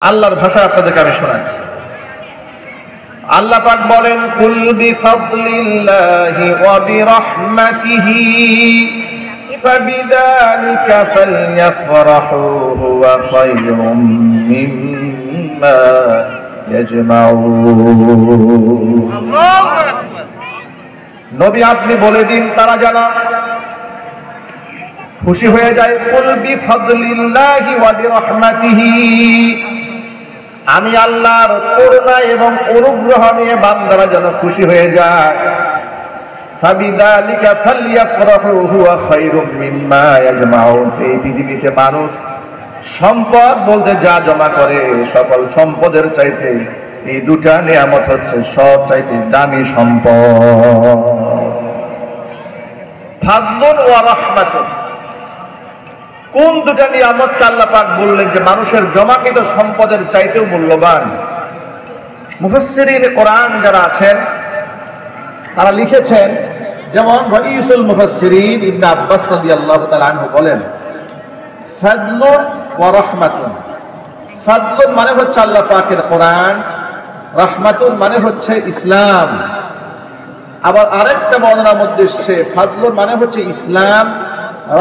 আল্লাহর ভাষা আপনাদেরকে আমি শোনাচ্ছি। আল্লাহ পাক বলেন, কুল বিফাদলিল্লাহি ওয়া বিরাহমাতিহি ফাবিযালিকা ফালইফরাহু হুয়া খায়রুম মিম্মা ইয়াজমাউন। আল্লাহু আকবার। নবী আপনি বলে দিন তারা যেন খুশি হয়ে যায়। কুল বিফাদলিল্লাহি ওয়া বিরাহমাতিহি, আমি আল্লাহর করুণা এবং অনুগ্রহ নিয়ে বান্দারা যেন খুশি হয়ে যায়। ফাবিযালিকা ফালইফরাহু হুয়া খায়রুম মিম্মা ইয়াজমাউন। এই পৃথিবীতে মানুষ সম্পদ বলতে যা জমা করে, সকল সম্পদের চাইতে এই দুটা নিয়ামত হচ্ছে সব চাইতে দামি সম্পদ। ফাদলুন ওয়া রাহমাতুন, কোন দুটা নিয়ামতকে আল্লাহ পাক বললেন যে মানুষের জমাকৃত সম্পদের চাইতেও মূল্যবান? মুফাসসিরিন কোরআন যারা আছেন তারা লিখেছেন, যেমন রাইসুল মুফাসসিরিন ইবনে আব্বাস রাদিয়াল্লাহু তাআলা আনহু বলেন, ফাদলুন ওয়া রাহমাতুন। ফাদলুন মানে হচ্ছে আল্লাহ পাকের কোরআন, রাহমাতুন মানে হচ্ছে ইসলাম। আবার আরেকটা বর্ণনার মধ্যে এসেছে ফাদলুন মানে হচ্ছে ইসলাম,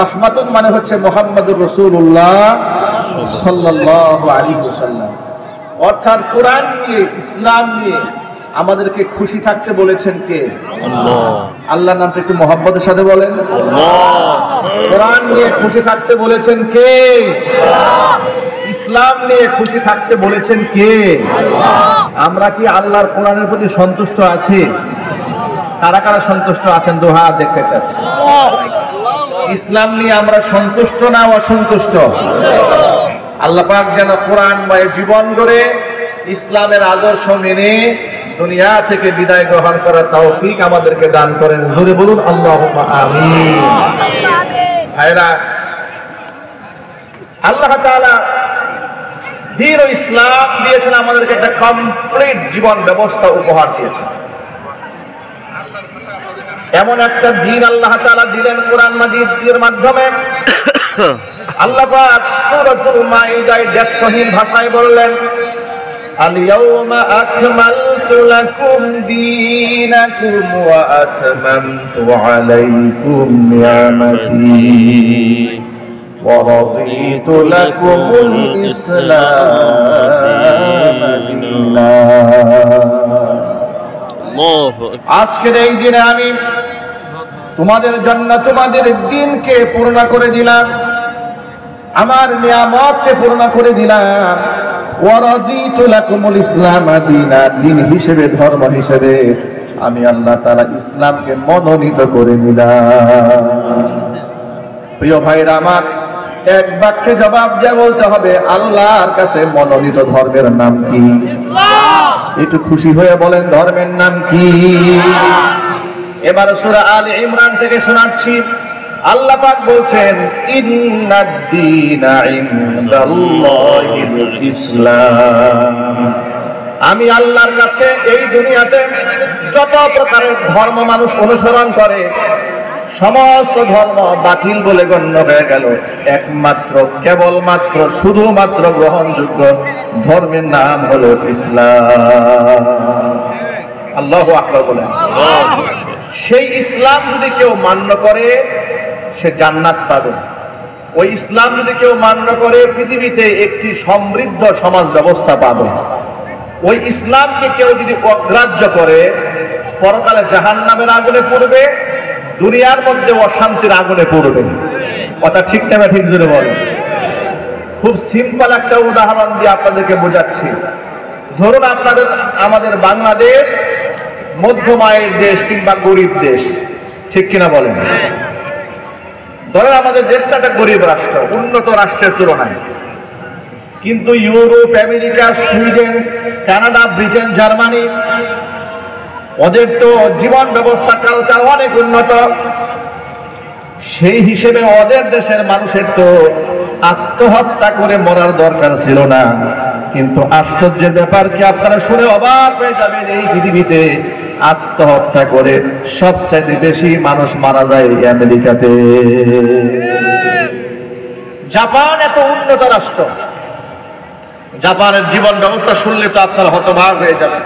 রাহমাতুন মানে হচ্ছে মুহাম্মদুর রাসূলুল্লাহ সাল্লাল্লাহু আলাইহি ওয়াসাল্লাম। অর্থাৎ কোরআন নিয়ে, ইসলাম নিয়ে আমাদেরকে খুশি থাকতে বলেছেন কে? আল্লাহ। আল্লাহর নামটা একটু মহব্বতের সাথে বলেন, আল্লাহ। কোরআন নিয়ে খুশি থাকতে বলেছেন কে? আল্লাহ। ইসলাম নিয়ে খুশি থাকতে বলেছেন কে? আল্লাহ। আমরা কি আল্লাহর কোরআনের প্রতি সন্তুষ্ট আছি? কারা কারা সন্তুষ্ট আছেন? দু হাত দেখতে চাচ্ছি। ইসলাম নিয়ে আমরা সন্তুষ্ট না অসন্তুষ্ট? আল্লাহ পাক যেন কোরআনময় জীবন গড়ে ইসলামের আদর্শ মেনে দুনিয়া থেকে বিদায় গ্রহণ করার তৌফিক আমাদেরকে দান করেন। জোরে বলুন আল্লাহুম্মা আমিন। ভাইরা, আল্লাহ তাআলা দ্বীন ও ইসলাম দিয়েছেন আমাদেরকে, একটা কমপ্লিট জীবন ব্যবস্থা উপহার দিয়েছেন। এমন একটা দিন আল্লাহ তাআলা দিলেন কোরআন মাজিদের মাধ্যমে। আল্লাহ পাক সূরাতুল মাইদায় দ্ব্যর্থহীন ভাষায় বললেন, আল ইয়াউমা আকমালতু লাকুম দীনাকুম ওয়া আতমামতু আলাইকুম নি'মাতি ওয়া রাদিতু লাকুমুল ইসলাম দীনান। আজকের এই দিনে আমি তোমাদের জন্য তোমাদের দিনকে পূর্ণ করে দিলাম, আমার নিয়ামতকে পূর্ণ করে দিলাম। ওয়া রাদিতু লাকুমুল ইসলাম দীনান, দিন হিসেবে, ধর্ম হিসেবে আমি আল্লাহ তাআলা ইসলামকে মনোনীত করে নিলাম। প্রিয় ভাইরা আমার, এক বাক্যে জবাব দিয়ে বলতে হবে, আল্লাহর কাছে মনোনীত ধর্মের নাম কি? ইসলাম। একটু খুশি হয়ে বলেন, ধর্মের নাম কি? এবার সূরা আলে ইমরান থেকে শোনাচ্ছি। আল্লাহ পাক বলছেন, ইন্নাদ-দীনা ইনদাল্লাহিল ইসলাম। আমি আল্লাহর কাছে এই দুনিয়াতে যত প্রকারের ধর্ম মানুষ অনুসরণ করে সমস্ত ধর্ম বাতিল বলে গণ্য হয়ে গেল। একমাত্র, কেবলমাত্র, শুধুমাত্র গ্রহণযোগ্য ধর্মের নাম হলো ইসলাম। আল্লাহু আকবার বলেন। সেই ইসলাম যদি কেউ মান্য করে সে জান্নাত পাবে। ওই ইসলাম যদি কেউ মান্য করে পৃথিবীতে একটি সমৃদ্ধ সমাজ ব্যবস্থা পাবে। ওই ইসলামকে কেউ যদি অগ্রাহ্য করে পরকালে জাহান্নামের আগুনে পড়বে, দুনিয়ার মধ্যে অশান্তির আগুনে পড়বে। কথা ঠিক না ঠিক জোরে বলেন। খুব সিম্পল একটা উদাহরণ দিয়ে আপনাদেরকে বোঝাচ্ছি। ধরুন আমাদের বাংলাদেশ মধ্যম আয়ের দেশ কিংবা গরিব দেশ, ঠিক কিনা বলেন? ধরেন আমাদের দেশটা একটা গরিব রাষ্ট্র, উন্নত রাষ্ট্রের তুলনায়। কিন্তু Europe, America, Sweden, Canada, Britain, Germany, ওদের তো জীবন ব্যবস্থা, কালচার অনেক উন্নত। সেই হিসেবে ওদের দেশের মানুষের তো আত্মহত্যা করে মরার দরকার ছিল না। কিন্তু আশ্চর্যের ব্যাপার কি, আপনারা শুনে অবাক হয়ে যাবেন, এই পৃথিবীতে আত্মহত্যা করে সবচেয়ে বেশি মানুষ মারা যায় আমেরিকাতে। জাপান এত উন্নত রাষ্ট্র, জাপানের জীবন ব্যবস্থা শুনলে তো আপনার হতবাক হয়ে যাবে।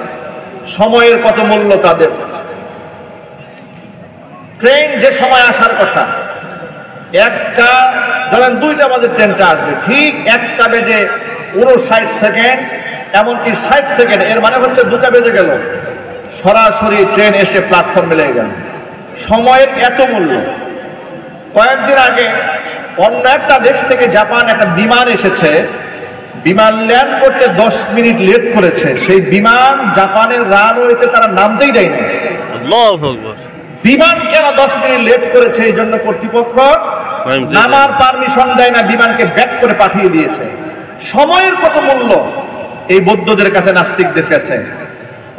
সময়ের কত মূল্য তাদের। ট্রেন যে সময় আসার কথা, একটা ধরেন 2টা বাজে ট্রেনটা আসবে, ঠিক 1টা বেজে 59 সেকেন্ড, এমনকি 60 সেকেন্ড, এর মানে হচ্ছে 2টা বেজে গেল, সরাসরি ট্রেন এসে প্ল্যাটফর্মে লেগে গেল। সময়ের এত মূল্য। কয়েকদিন আগে অন্য একটা দেশ থেকে জাপান একটা বিমান এসেছে, বিমান ল্যান্ড করতে 10 মিনিট লেট করেছে। সেই বিমান জাপানের রানওয়েতে তারা নামতেই দেয়নি। আল্লাহু আকবার। বিমান কেন 10 মিনিট লেট করেছে এই জন্য কর্তৃপক্ষ নামার পারমিশন দেয় না, বিমানকে ব্যাক করে পাঠিয়ে দিয়েছে। সময়ের কত মূল্য এই বৌদ্ধদের কাছে, নাস্তিকদের কাছে।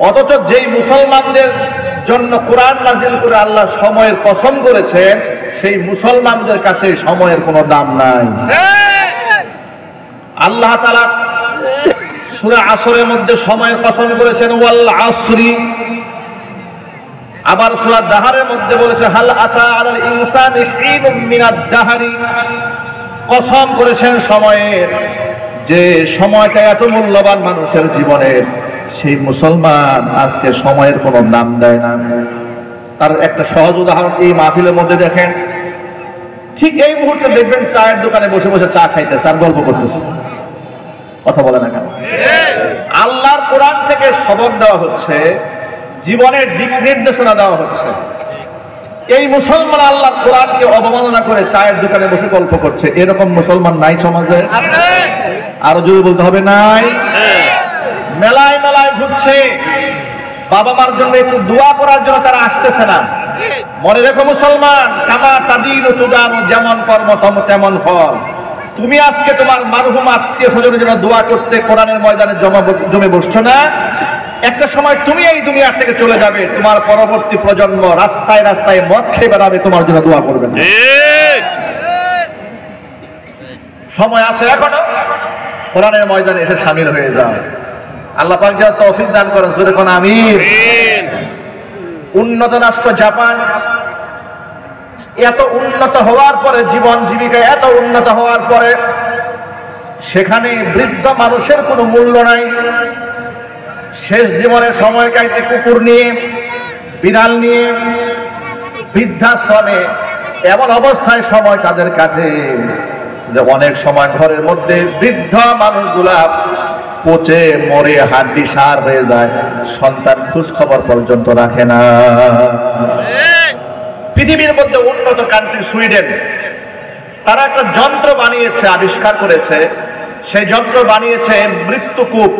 অথচ যেই মুসলমানদের জন্য কোরআন নাজিল করে আল্লাহ সময়ের কসম করেছেন, সেই মুসলমানদের কাছে সময়ের কোনো দাম নাই। আল্লাহ তাআলা সূরা আসরের মধ্যে সময়ের কসম করেছেন, ওয়াল আসরি। আবার সূরা দাহরের মধ্যে বলেছে, হাল আতা আলাল ইনসানি হিনুম মিনাদ দাহরি। কসম করেছেন সময়ের, যে সময়টা এত মূল্যবান মানুষের জীবনের, সেই মুসলমান আজকে সময়ের কোনো দাম দেয় না। তার একটা সহজ উদাহরণ এই মাহফিলের মধ্যে দেখেন। ঠিক এই মুহূর্তে দেখবেন চায়ের দোকানে বসে বসে চা খাইতেছে আর গল্প করতেছে, কথা বলে না কেন? আল্লাহর কোরআন থেকে সবক দেওয়া হচ্ছে, জীবনের দিক নির্দেশনা দেওয়া হচ্ছে। এই মুসলমান আল্লাহর কোরআনকে অবমাননা করে চায়ের দোকানে বসে গল্প করছে, এরকম মুসলমান নাই সমাজে? আরো জোরে বলতে হবে, নাই? মেলায় মেলায় ঘুরছে, বাবা মার জন্য একটু দোয়া করার জন্য তারা আসতেছে না। মনে রেখো মুসলমান, কামা তাদিন তুদান, যেমন কর্ম তেমন ফল। তুমি আজকে তোমার মারহুম আত্মীয় স্বজনের জন্য দোয়া করতে কোরআনের ময়দানে জমে বসছো না, একটা সময় তুমি এই দুনিয়া থেকে চলে যাবে, তোমার পরবর্তী প্রজন্ম রাস্তায় রাস্তায় মদ খেয়ে বেড়াবে, তোমার জন্য দোয়া করবে না। সময় আছে এখনো, কোরআনের ময়দানে এসে শামিল হয়ে যাও। আল্লাহ পাক যা তৌফিক দান করেন, জোরে কোন আমিন। উন্নত রাষ্ট্র জাপান, এত উন্নত হওয়ার পরে, জীবন জীবিকা এত উন্নত হওয়ার পরে, সেখানে বৃদ্ধ মানুষের কোনো মূল্য নাই। শেষ জীবনের সময় কাটে কুকুর নিয়ে, বিড়াল নিয়ে, বৃদ্ধাশ্রমে। এমন অবস্থায় সময় তাদের কাছে যে অনেক সময় ঘরের মধ্যে বৃদ্ধ মানুষগুলা পচে মরে হাড্ডি সার হয়ে যায়, সন্তান খোঁজ খবর পর্যন্ত রাখে না। পৃথিবীর মধ্যে উন্নত কান্ট্রি সুইডেন, তারা একটা যন্ত্র বানিয়েছে, আবিষ্কার করেছে। সেই যন্ত্র বানিয়েছে মৃত্যুকূপ।